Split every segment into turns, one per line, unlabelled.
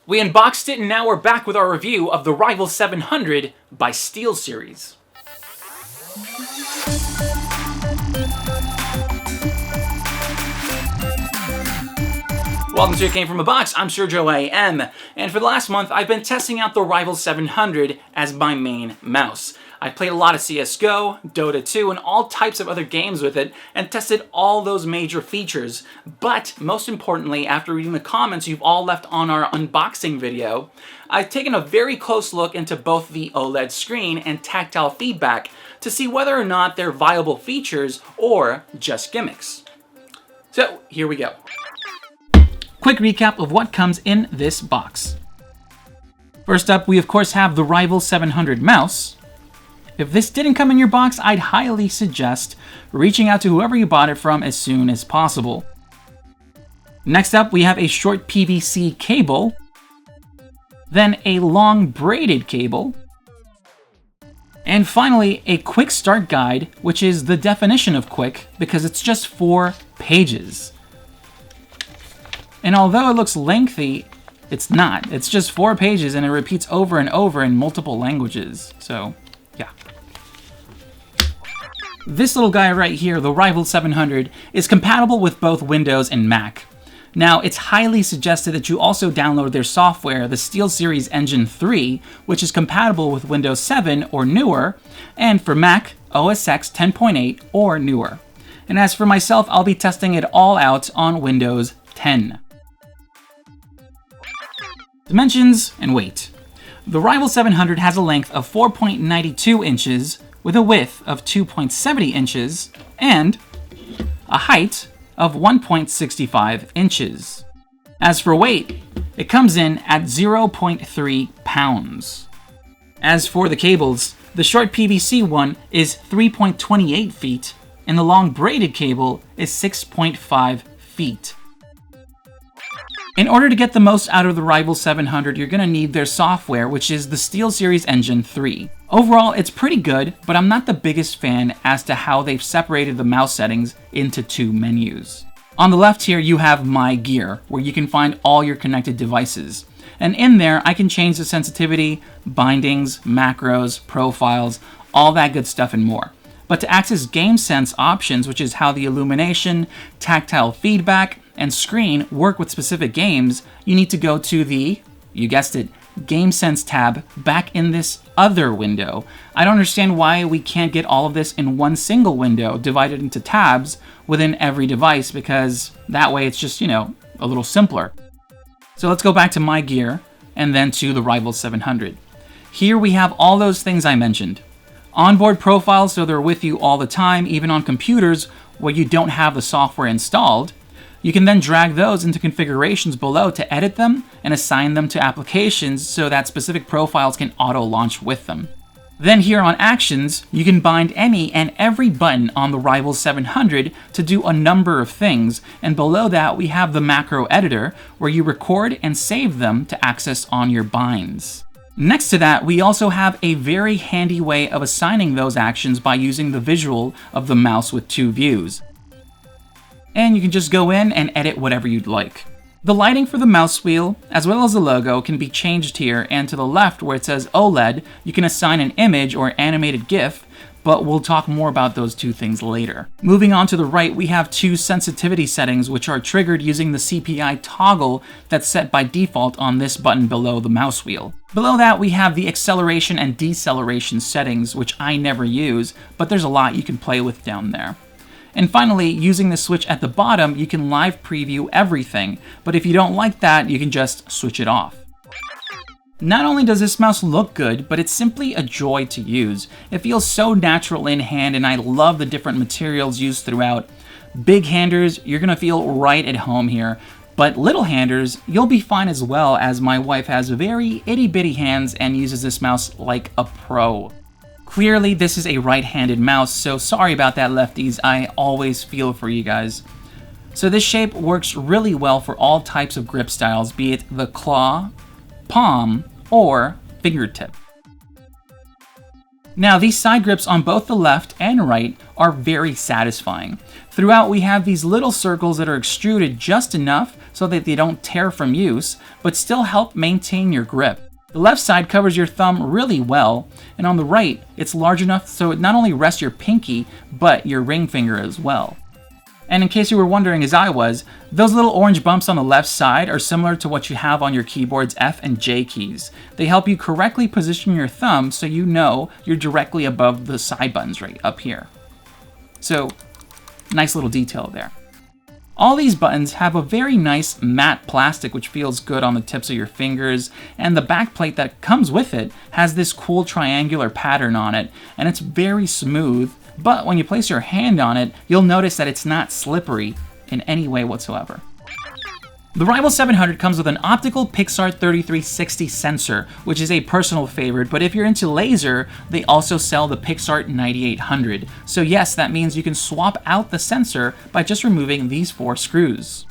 We unboxed it and now we're back with our review of the Rival 700 by SteelSeries. Welcome to It Came From a Box, I'm Sergio AM, and for the last month I've been testing out the Rival 700 as my main mouse. I played a lot of CSGO, Dota 2, and all types of other games with it, and tested all those major features. But most importantly, after reading the comments you've all left on our unboxing video, I've taken a very close look into both the OLED screen and tactile feedback to see whether or not they're viable features or just gimmicks. So here we go. Quick recap of what comes in this box. First up, we of course have the Rival 700 mouse. If this didn't come in your box, I'd highly suggest reaching out to whoever you bought it from as soon as possible. Next up, we have a short PVC cable, then a long braided cable, and finally a quick start guide, which is the definition of quick because it's just 4 pages. And although it looks lengthy, it's not. It's just 4 pages and it repeats over and over in multiple languages. So, yeah. This little guy right here, the Rival 700, is compatible with both Windows and Mac. Now, it's highly suggested that you also download their software, the SteelSeries Engine 3, which is compatible with Windows 7 or newer, and for Mac, OS X 10.8 or newer. And as for myself, I'll be testing it all out on Windows 10. Dimensions and weight. The Rival 700 has a length of 4.92 inches with a width of 2.70 inches and a height of 1.65 inches. As for weight, it comes in at 0.3 pounds. As for the cables, the short PVC one is 3.28 feet and the long braided cable is 6.5 feet. In order to get the most out of the Rival 700, you're going to need their software, which is the SteelSeries Engine 3. Overall, it's pretty good, but I'm not the biggest fan as to how they've separated the mouse settings into 2 menus. On the left here, you have My Gear, where you can find all your connected devices. And in there, I can change the sensitivity, bindings, macros, profiles, all that good stuff and more. But to access GameSense options, which is how the illumination, tactile feedback, and screen work with specific games, you need to go to the, you guessed it, GameSense tab back in this other window. I don't understand why we can't get all of this in one single window divided into tabs within every device, because that way it's just, a little simpler. So let's go back to My Gear and then to the Rival 700. Here we have all those things I mentioned. Onboard profiles, so they're with you all the time, even on computers where you don't have the software installed. You can then drag those into configurations below to edit them and assign them to applications so that specific profiles can auto-launch with them. Then here on Actions, you can bind any and every button on the Rival 700 to do a number of things, and below that we have the macro editor where you record and save them to access on your binds. Next to that, we also have a very handy way of assigning those actions by using the visual of the mouse with 2 views. And you can just go in and edit whatever you'd like. The lighting for the mouse wheel, as well as the logo, can be changed here, and to the left where it says OLED, you can assign an image or animated GIF, but we'll talk more about those 2 things later. Moving on to the right, we have 2 sensitivity settings which are triggered using the CPI toggle that's set by default on this button below the mouse wheel. Below that, we have the acceleration and deceleration settings, which I never use, but there's a lot you can play with down there. And finally, using the switch at the bottom, you can live preview everything, but if you don't like that, you can just switch it off. Not only does this mouse look good, but it's simply a joy to use. It feels so natural in hand, and I love the different materials used throughout. Big handers, you're gonna feel right at home here, but little handers, you'll be fine as well, as my wife has very itty-bitty hands and uses this mouse like a pro. Clearly, this is a right-handed mouse, so sorry about that, lefties. I always feel for you guys. So this shape works really well for all types of grip styles, be it the claw, palm, or fingertip. Now, these side grips on both the left and right are very satisfying. Throughout, we have these little circles that are extruded just enough so that they don't tear from use, but still help maintain your grip. The left side covers your thumb really well, and on the right, it's large enough so it not only rests your pinky, but your ring finger as well. And in case you were wondering, as I was, those little orange bumps on the left side are similar to what you have on your keyboard's F and J keys. They help you correctly position your thumb so you know you're directly above the side buttons right up here. So, nice little detail there. All these buttons have a very nice matte plastic which feels good on the tips of your fingers, and the backplate that comes with it has this cool triangular pattern on it, and it's very smooth, but when you place your hand on it, you'll notice that it's not slippery in any way whatsoever. The Rival 700 comes with an optical Pixar 3360 sensor, which is a personal favorite, but if you're into laser, they also sell the Pixar 9800. So yes, that means you can swap out the sensor by just removing these 4 screws.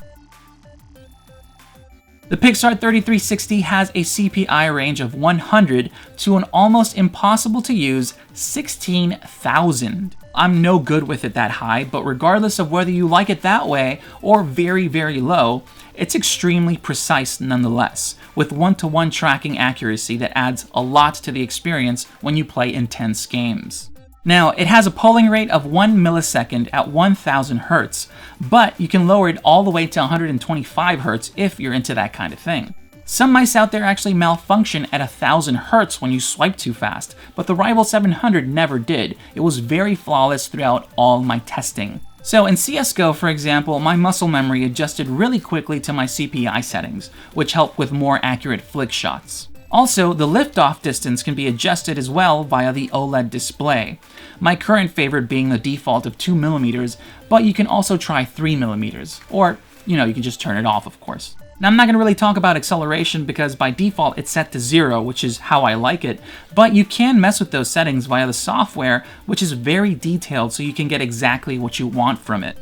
The Pixar 3360 has a CPI range of 100 to an almost impossible to use 16,000. I'm no good with it that high, but regardless of whether you like it that way or very, very low, it's extremely precise nonetheless, with one-to-one tracking accuracy that adds a lot to the experience when you play intense games. Now, it has a polling rate of 1 millisecond at 1000 Hz, but you can lower it all the way to 125 Hz if you're into that kind of thing. Some mice out there actually malfunction at 1000 Hz when you swipe too fast, but the Rival 700 never did. It was very flawless throughout all my testing. So in CSGO, for example, my muscle memory adjusted really quickly to my CPI settings, which helped with more accurate flick shots. Also, the liftoff distance can be adjusted as well via the OLED display. My current favorite being the default of 2mm, but you can also try 3mm, or, you can just turn it off, of course. Now, I'm not going to really talk about acceleration because by default it's set to 0, which is how I like it, but you can mess with those settings via the software, which is very detailed so you can get exactly what you want from it.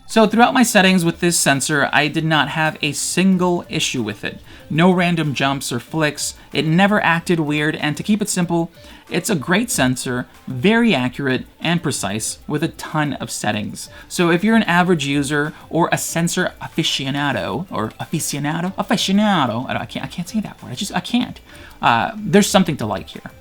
So throughout my settings with this sensor, I did not have a single issue with it. No random jumps or flicks, it never acted weird, and to keep it simple, it's a great sensor, very accurate and precise, with a ton of settings. So if you're an average user or a sensor aficionado, I can't say that word, I can't. There's something to like here.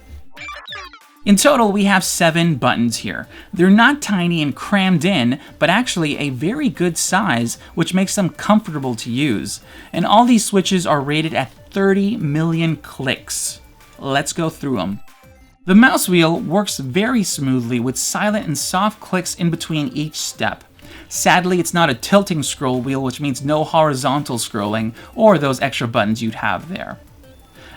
In total, we have 7 buttons here. They're not tiny and crammed in, but actually a very good size, which makes them comfortable to use. And all these switches are rated at 30 million clicks. Let's go through them. The mouse wheel works very smoothly with silent and soft clicks in between each step. Sadly, it's not a tilting scroll wheel, which means no horizontal scrolling or those extra buttons you'd have there.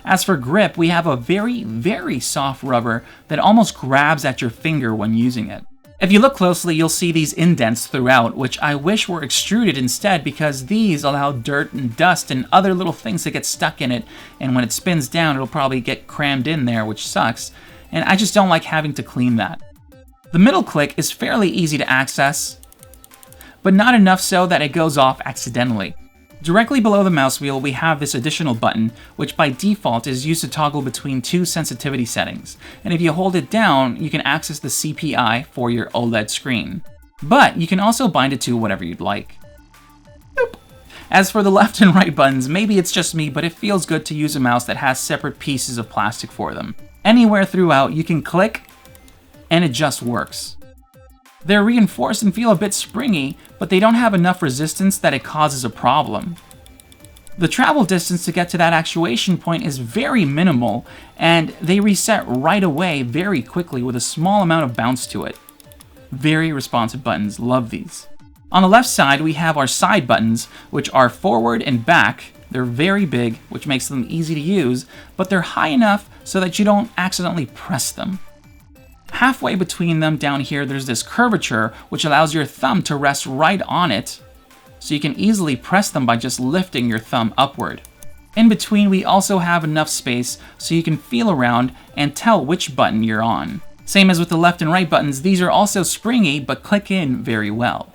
As for grip, we have a very, very soft rubber that almost grabs at your finger when using it. If you look closely, you'll see these indents throughout, which I wish were extruded instead because these allow dirt and dust and other little things to get stuck in it, and when it spins down, it'll probably get crammed in there, which sucks, and I just don't like having to clean that. The middle click is fairly easy to access, but not enough so that it goes off accidentally. Directly below the mouse wheel, we have this additional button, which by default is used to toggle between 2 sensitivity settings, and if you hold it down, you can access the CPI for your OLED screen. But you can also bind it to whatever you'd like. Boop. As for the left and right buttons, maybe it's just me, but it feels good to use a mouse that has separate pieces of plastic for them. Anywhere throughout, you can click, and it just works. They're reinforced and feel a bit springy, but they don't have enough resistance that it causes a problem. The travel distance to get to that actuation point is very minimal, and they reset right away very quickly with a small amount of bounce to it. Very responsive buttons, love these. On the left side, we have our side buttons, which are forward and back. They're very big, which makes them easy to use, but they're high enough so that you don't accidentally press them. Halfway between them down here, there's this curvature, which allows your thumb to rest right on it, so you can easily press them by just lifting your thumb upward. In between, we also have enough space so you can feel around and tell which button you're on. Same as with the left and right buttons, these are also springy, but click in very well.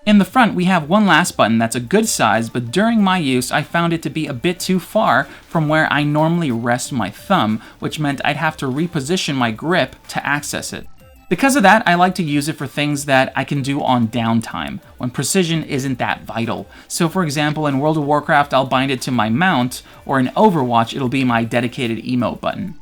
In the front, we have one last button that's a good size, but during my use, I found it to be a bit too far from where I normally rest my thumb, which meant I'd have to reposition my grip to access it. Because of that, I like to use it for things that I can do on downtime, when precision isn't that vital. So for example, in World of Warcraft, I'll bind it to my mount, or in Overwatch, it'll be my dedicated emote button.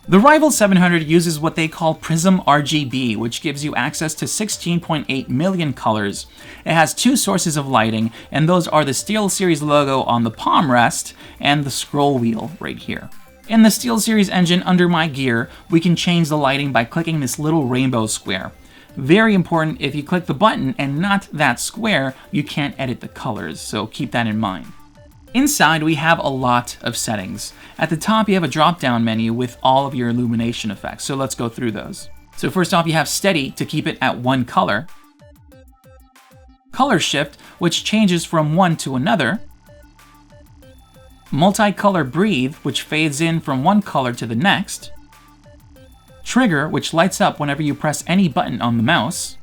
The Rival 700 uses what they call Prism RGB, which gives you access to 16.8 million colors. It has two sources of lighting, and those are the SteelSeries logo on the palm rest and the scroll wheel right here. In the SteelSeries engine under My Gear, we can change the lighting by clicking this little rainbow square. Very important, if you click the button and not that square, you can't edit the colors, so keep that in mind. Inside, we have a lot of settings. At the top, you have a drop-down menu with all of your illumination effects, so let's go through those. So first off, you have Steady to keep it at one color, Color Shift, which changes from one to another, Multicolor Breathe, which fades in from one color to the next, Trigger, which lights up whenever you press any button on the mouse,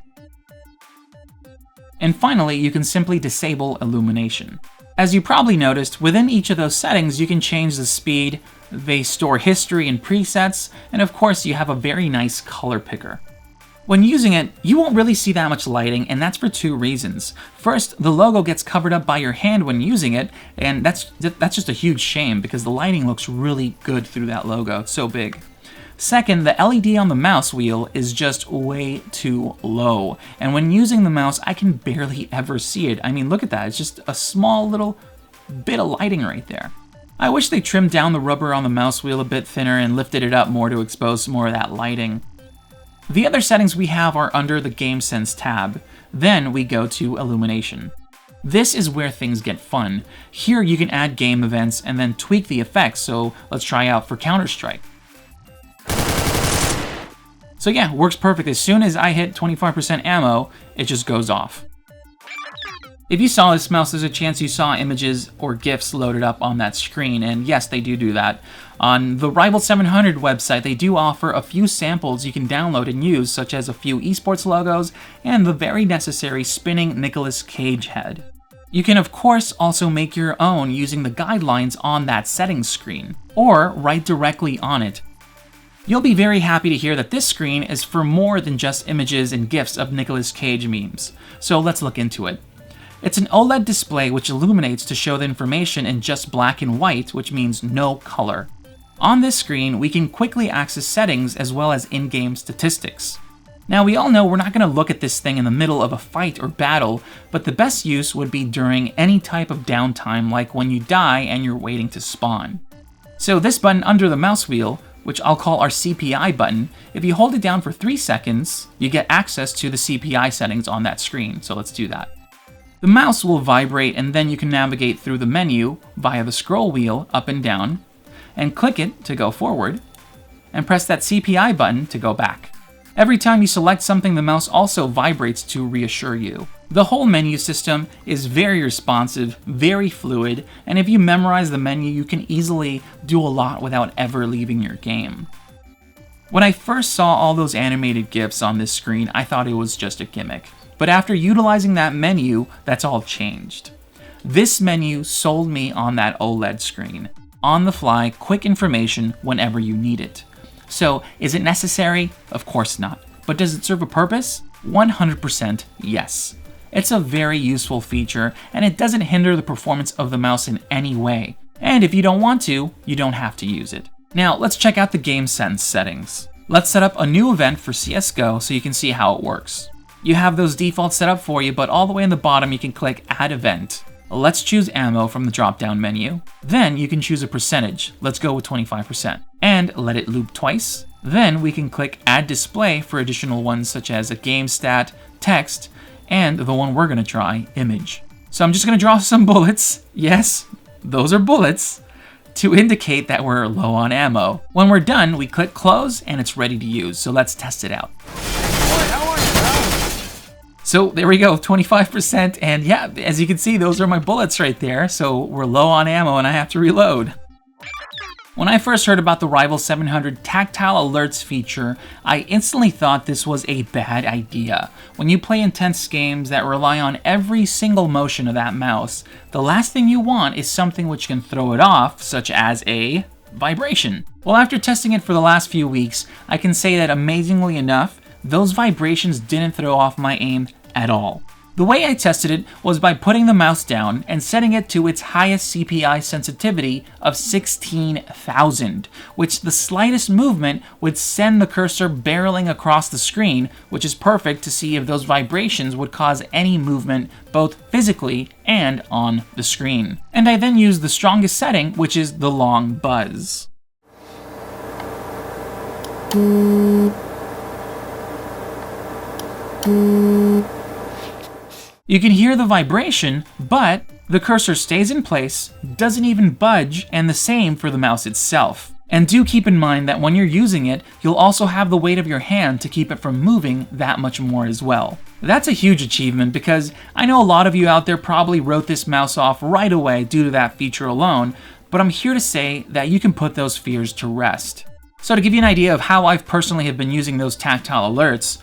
and finally, you can simply disable illumination. As you probably noticed, within each of those settings, you can change the speed, they store history and presets, and of course, you have a very nice color picker. When using it, you won't really see that much lighting, and that's for two reasons. First, the logo gets covered up by your hand when using it, and that's just a huge shame because the lighting looks really good through that logo. It's so big. Second, the LED on the mouse wheel is just way too low, and when using the mouse, I can barely ever see it. I mean, look at that, it's just a small little bit of lighting right there. I wish they trimmed down the rubber on the mouse wheel a bit thinner and lifted it up more to expose more of that lighting. The other settings we have are under the GameSense tab. Then we go to Illumination. This is where things get fun. Here you can add game events and then tweak the effects, so let's try out for Counter-Strike. So yeah, works perfect. As soon as I hit 25% ammo, it just goes off. If you saw this mouse, there's a chance you saw images or GIFs loaded up on that screen, and yes, they do that. On the Rival 700 website, they do offer a few samples you can download and use, such as a few esports logos and the very necessary spinning Nicolas Cage head. You can of course also make your own using the guidelines on that settings screen, or write directly on it. You'll be very happy to hear that this screen is for more than just images and GIFs of Nicolas Cage memes, so let's look into it. It's an OLED display which illuminates to show the information in just black and white, which means no color. On this screen, we can quickly access settings as well as in-game statistics. Now we all know we're not going to look at this thing in the middle of a fight or battle, but the best use would be during any type of downtime, like when you die and you're waiting to spawn. So this button under the mouse wheel, which I'll call our CPI button, if you hold it down for 3 seconds, you get access to the CPI settings on that screen, so let's do that. The mouse will vibrate and then you can navigate through the menu via the scroll wheel up and down, and click it to go forward, and press that CPI button to go back. Every time you select something, the mouse also vibrates to reassure you. The whole menu system is very responsive, very fluid, and if you memorize the menu, you can easily do a lot without ever leaving your game. When I first saw all those animated GIFs on this screen, I thought it was just a gimmick. But after utilizing that menu, that's all changed. This menu sold me on that OLED screen. On the fly, quick information whenever you need it. So, is it necessary? Of course not. But does it serve a purpose? 100% yes. It's a very useful feature, and it doesn't hinder the performance of the mouse in any way. And if you don't want to, you don't have to use it. Now, let's check out the GameSense settings. Let's set up a new event for CSGO so you can see how it works. You have those defaults set up for you, but all the way in the bottom you can click Add Event. Let's choose ammo from the drop-down menu. Then you can choose a percentage. Let's go with 25%. And let it loop twice. Then we can click Add Display for additional ones such as a game stat, text, and the one we're gonna try, image. So I'm just gonna draw some bullets. Yes, those are bullets, to indicate that we're low on ammo. When we're done, we click Close and it's ready to use. So let's test it out. So there we go, 25%, and yeah, as you can see, those are my bullets right there, so we're low on ammo and I have to reload. When I first heard about the Rival 700 Tactile Alerts feature, I instantly thought this was a bad idea. When you play intense games that rely on every single motion of that mouse, the last thing you want is something which can throw it off, such as a vibration. Well, after testing it for the last few weeks, I can say that amazingly enough, those vibrations didn't throw off my aim at all. The way I tested it was by putting the mouse down and setting it to its highest CPI sensitivity of 16,000, which the slightest movement would send the cursor barreling across the screen, which is perfect to see if those vibrations would cause any movement both physically and on the screen. And I then used the strongest setting, which is the long buzz. You can hear the vibration, but the cursor stays in place, doesn't even budge, and the same for the mouse itself. And do keep in mind that when you're using it, you'll also have the weight of your hand to keep it from moving that much more as well. That's a huge achievement because I know a lot of you out there probably wrote this mouse off right away due to that feature alone, but I'm here to say that you can put those fears to rest. So to give you an idea of how I've personally have been using those tactile alerts,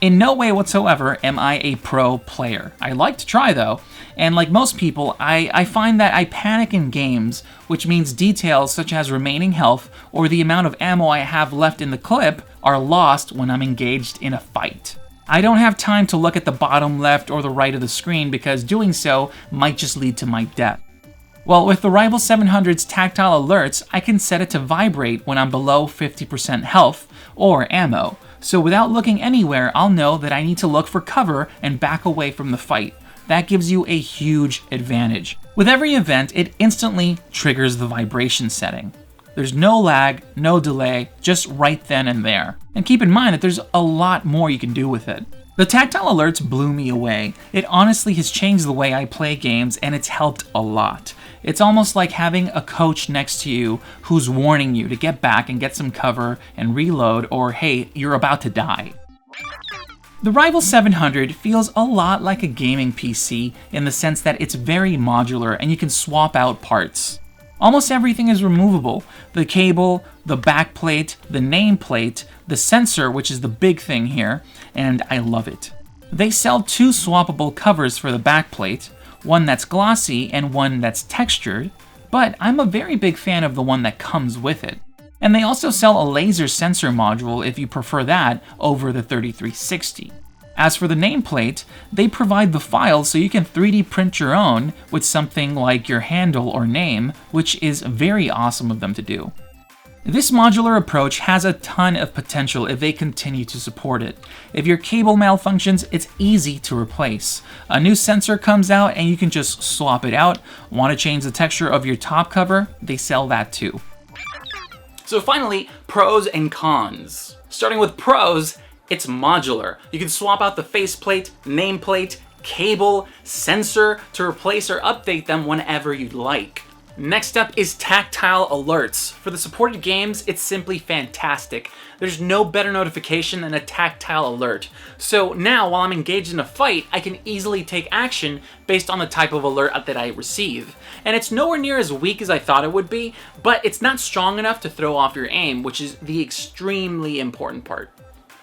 in no way whatsoever am I a pro player. I like to try though, and like most people, I find that I panic in games, which means details such as remaining health or the amount of ammo I have left in the clip are lost when I'm engaged in a fight. I don't have time to look at the bottom left or the right of the screen because doing so might just lead to my death. Well, with the Rival 700's tactile alerts, I can set it to vibrate when I'm below 50% health or ammo. So without looking anywhere, I'll know that I need to look for cover and back away from the fight. That gives you a huge advantage. With every event, it instantly triggers the vibration setting. There's no lag, no delay, just right then and there. And keep in mind that there's a lot more you can do with it. The tactile alerts blew me away. It honestly has changed the way I play games, and it's helped a lot. It's almost like having a coach next to you who's warning you to get back and get some cover and reload, or hey, you're about to die. The Rival 700 feels a lot like a gaming PC in the sense that it's very modular and you can swap out parts. Almost everything is removable. The cable, the backplate, the nameplate, the sensor, which is the big thing here, and I love it. They sell two swappable covers for the backplate, one that's glossy and one that's textured, but I'm a very big fan of the one that comes with it. And they also sell a laser sensor module if you prefer that over the 3360. As for the nameplate, they provide the files so you can 3D print your own with something like your handle or name, which is very awesome of them to do. This modular approach has a ton of potential if they continue to support it. If your cable malfunctions, it's easy to replace. A new sensor comes out and you can just swap it out. Want to change the texture of your top cover? They sell that too. So finally, pros and cons. Starting with pros, it's modular. You can swap out the faceplate, nameplate, cable, sensor to replace or update them whenever you'd like. Next up is Tactile Alerts. For the supported games, it's simply fantastic. There's no better notification than a tactile alert. So now, while I'm engaged in a fight, I can easily take action based on the type of alert that I receive. And it's nowhere near as weak as I thought it would be, but it's not strong enough to throw off your aim, which is the extremely important part.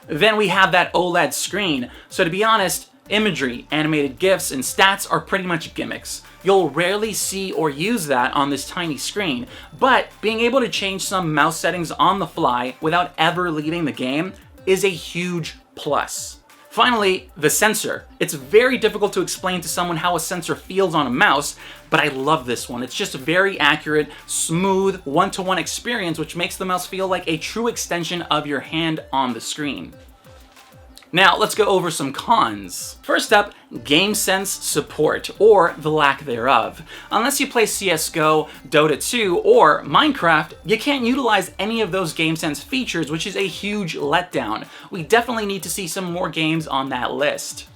Then we have that OLED screen. So to be honest, imagery, animated GIFs, and stats are pretty much gimmicks. You'll rarely see or use that on this tiny screen, but being able to change some mouse settings on the fly without ever leaving the game is a huge plus. Finally, the sensor. It's very difficult to explain to someone how a sensor feels on a mouse, but I love this one. It's just a very accurate, smooth, one-to-one experience, which makes the mouse feel like a true extension of your hand on the screen. Now, let's go over some cons. First up, GameSense support, or the lack thereof. Unless you play CSGO, Dota 2, or Minecraft, you can't utilize any of those GameSense features, which is a huge letdown. We definitely need to see some more games on that list.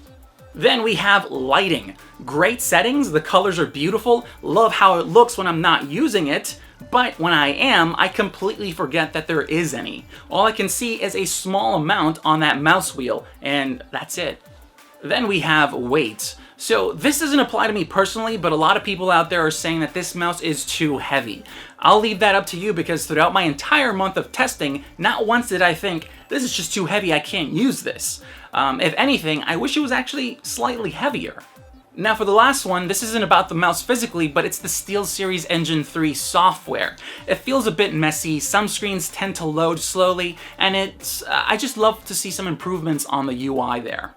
Then we have lighting. Great settings, the colors are beautiful, love how it looks when I'm not using it, but when I am, I completely forget that there is any. All I can see is a small amount on that mouse wheel, and that's it. Then we have weight. So this doesn't apply to me personally, but a lot of people out there are saying that this mouse is too heavy. I'll leave that up to you because throughout my entire month of testing, not once did I think, this is just too heavy, I can't use this. If anything, I wish it was actually slightly heavier. Now for the last one, this isn't about the mouse physically, but it's the SteelSeries Engine 3 software. It feels a bit messy, some screens tend to load slowly, and I just love to see some improvements on the UI there.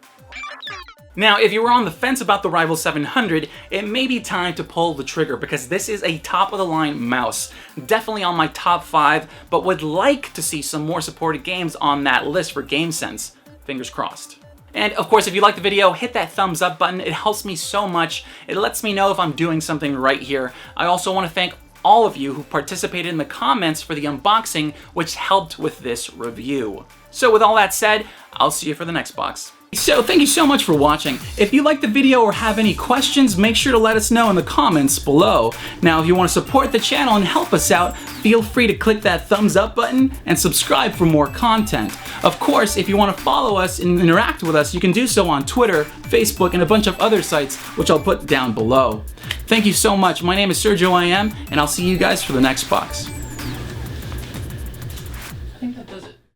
Now, if you were on the fence about the Rival 700, it may be time to pull the trigger because this is a top-of-the-line mouse. Definitely on my top 5, but would like to see some more supported games on that list for GameSense. Fingers crossed. And of course, if you like the video, hit that thumbs up button. It helps me so much. It lets me know if I'm doing something right here. I also want to thank all of you who participated in the comments for the unboxing, which helped with this review. So with all that said, I'll see you for the next box. So thank you so much for watching. If you liked the video or have any questions, make sure to let us know in the comments below. Now, if you want to support the channel and help us out, feel free to click that thumbs up button and subscribe for more content. Of course, if you want to follow us and interact with us, you can do so on Twitter, Facebook, and a bunch of other sites, which I'll put down below. Thank you so much. My name is Sergio IM, and I'll see you guys for the next box.